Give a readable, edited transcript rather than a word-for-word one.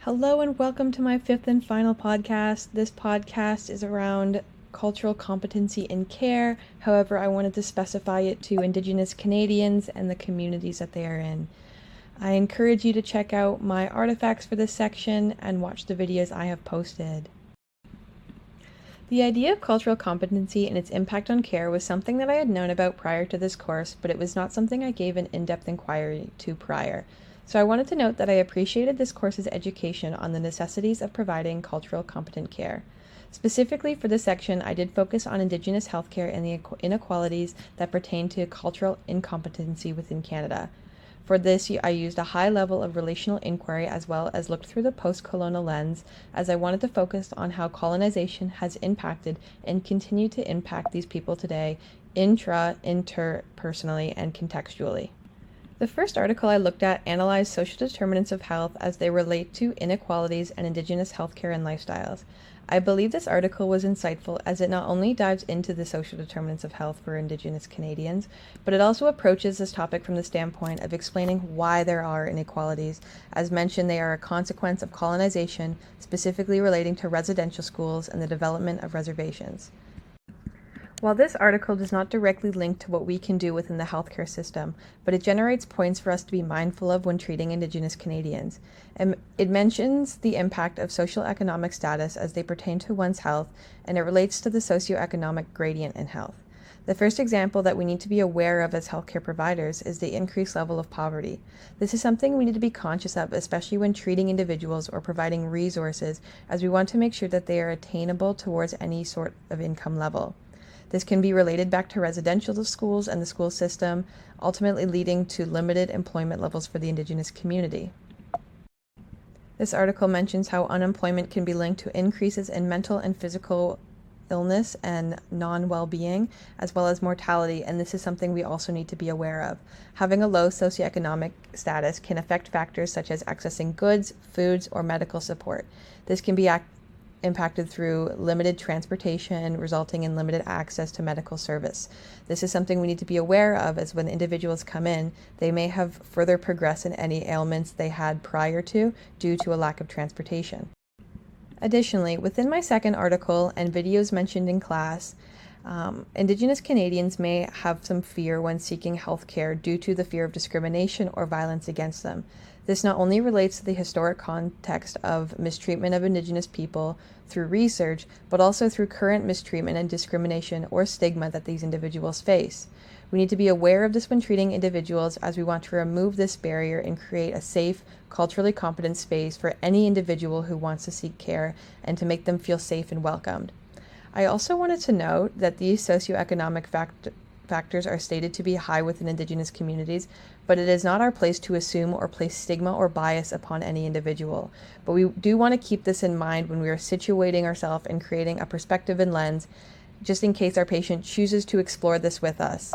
Hello and welcome to my fifth and final podcast. This podcast is around cultural competency in care. However, I wanted to specify it to Indigenous Canadians and the communities that they are in. I encourage you to check out my artifacts for this section and watch the videos I have posted. The idea of cultural competency and its impact on care was something that I had known about prior to this course, but it was not something I gave an in-depth inquiry to prior. So I wanted to note that I appreciated this course's education on the necessities of providing cultural competent care. Specifically for this section, I did focus on Indigenous healthcare and the inequalities that pertain to cultural incompetency within Canada. For this, I used a high level of relational inquiry as well as looked through the post-colonial lens, as I wanted to focus on how colonization has impacted and continue to impact these people today, interpersonally, and contextually. The first article I looked at analyzed social determinants of health as they relate to inequalities and Indigenous healthcare and lifestyles. I believe this article was insightful as it not only dives into the social determinants of health for Indigenous Canadians, but it also approaches this topic from the standpoint of explaining why there are inequalities. As mentioned, they are a consequence of colonization, specifically relating to residential schools and the development of reservations. While this article does not directly link to what we can do within the healthcare system, but it generates points for us to be mindful of when treating Indigenous Canadians. It mentions the impact of social economic status as they pertain to one's health, and it relates to the socioeconomic gradient in health. The first example that we need to be aware of as healthcare providers is the increased level of poverty. This is something we need to be conscious of, especially when treating individuals or providing resources, as we want to make sure that they are attainable towards any sort of income level. This can be related back to residential schools and the school system, ultimately leading to limited employment levels for the Indigenous community. This article mentions how unemployment can be linked to increases in mental and physical illness and non-well-being, as well as mortality, and this is something we also need to be aware of. Having a low socioeconomic status can affect factors such as accessing goods, foods, or medical support. This can be impacted through limited transportation, resulting in limited access to medical service. This is something we need to be aware of, as when individuals come in, they may have further progressed in any ailments they had prior to due to a lack of transportation. Additionally, within my second article and videos mentioned in class, Indigenous Canadians may have some fear when seeking health care due to the fear of discrimination or violence against them. This not only relates to the historic context of mistreatment of Indigenous people through research, but also through current mistreatment and discrimination or stigma that these individuals face. We need to be aware of this when treating individuals, as we want to remove this barrier and create a safe, culturally competent space for any individual who wants to seek care and to make them feel safe and welcomed. I also wanted to note that these socioeconomic factors are stated to be high within Indigenous communities, but it is not our place to assume or place stigma or bias upon any individual. But we do want to keep this in mind when we are situating ourselves and creating a perspective and lens, just in case our patient chooses to explore this with us.